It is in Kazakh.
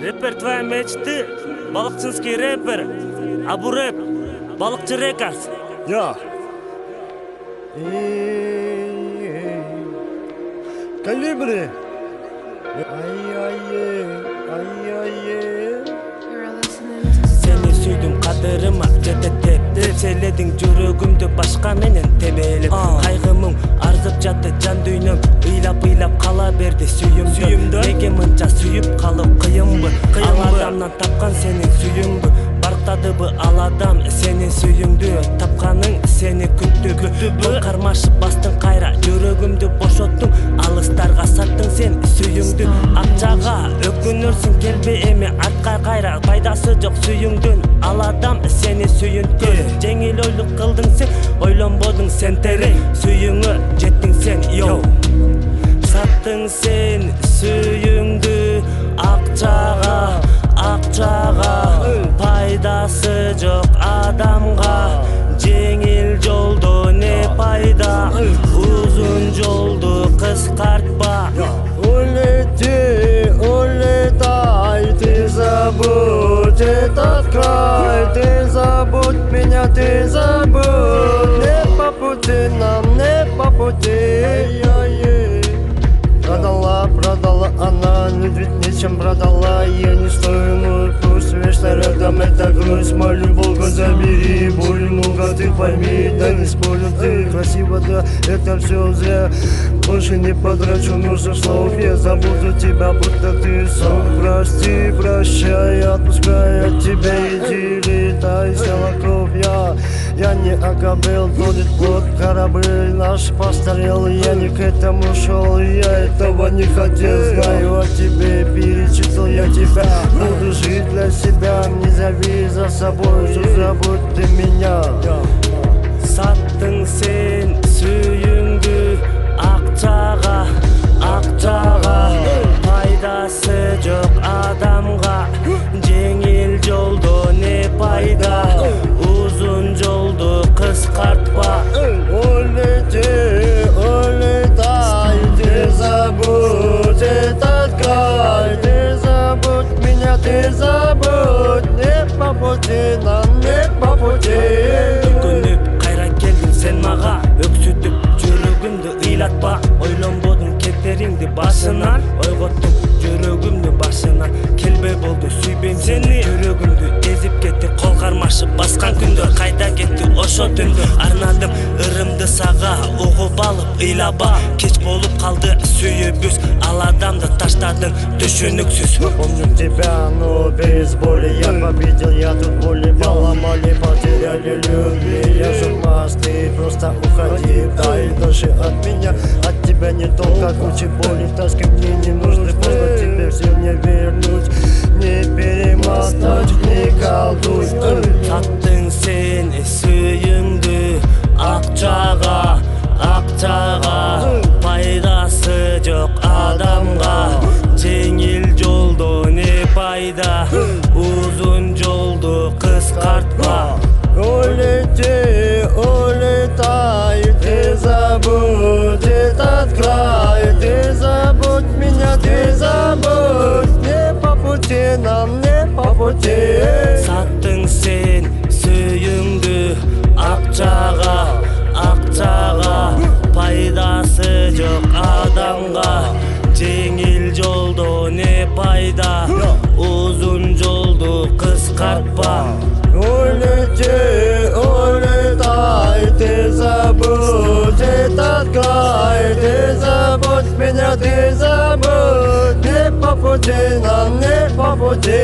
Рэпер твоя мечты, балыкчинский рэпер, Абу Рэп, Балыкчы Рекордс. Калибри. Сени сүйдүм кадырыма жетет деп Терселедің жүрөгүмдү башка менен темелеп Кайгы мұң арзып жатты жан дүйнөм Ыйлап кала берди сүйүмдү Неге мынча сүйүп калып кыйынбы Ал адамдан тапкан сенин сүйүңбү Барктадыбы ал адам сенин сүйүңдү Тапканың сени күттүбү Кармашып бастың кайра жүрөгүмдү бошоттуң Алыстарга саттың сен сүйүңдү Акчага өкүнөрсүң келбей эми артка кайра Пайдасы жок сүйүңдүн ал адам сени сүйүнткөн Жеңил ойлук кылдың сен ойлонбодуң сен терең Сүйүңө жеттиң сен Саттың сен сүйүңдү акчага Пайдасы жок адамга Жеңил жолдо не пайда Узун жолду кыскартпа Улети, улетай, ты забудь этот край Ты забудь меня, ты забудь Не по пути нам, не по пути Продала она, ведь нечем продала Я не стою, ну пусть вечно рядом эта грусть Молю Бога, забери боль, много ты пойми Да не спорю, ты красиво, да, это все зря Больше не потрачу нужных слов Я забуду тебя, будто ты сон Прости, прощай, отпускай от тебя Иди, летай, сняла кровь Я не ограбил, будет плод Корабль наш постарел Я не к этому шел, я этого не хотел Знаю о тебе, перечислил я тебя Буду жить для себя, не зови за собой Забудь ты меня Саттың сен сүйүңдү акчага Пайдасы жок адамга Жеңил жолдо не пайда Узун жолду кыскартпа Улети, улетай, ты забудь этот край Ты забудь меня, ты забудь Не по пути нам, не по пути Өкүнүп кайра келдиң сен мага Өксүтүп жүрөгүмдү ыйлатпа Ойлонбодуң кетериңди башынан Ойготтуң жүрөгүмдү башынан Келбей болду сүйбөйм сени Жүрөгүмдү эзип кетти кол кармашып баскан күндөр Кайда кетти ошо түндө Арнадым ырымды сага угуп алып ыйлаба Кеч болуп калды сүйүбүз Ал адамды таштадың түшүнүксүз Помню тебя, но без боли Я победил, я тут боли поломали Потеряли любви, я журмас Ты просто уходи, дай дальше от меня От тебя не толка, куча боли Таски мне не нужны, поздно тебе все не вернуть Не перемотать, не колдуй Саттың сен сүйүңдү акчага Пайдасы жок адамга Жеңил жолдо не пайда Узун жолду кыскартпа Улети, улетай, ты забудь этот край Ты забудь меня, ты забудь Не по пути нам, не по пути Саттың сен сүйүңдү акчага Пайдасы жок адамга Жеңил жолдо не пайда Узун жолду кыскартпа Улети, улетай, ты забудь этот край Ты забудь меня, ты забудь Не по пути нам, не по пути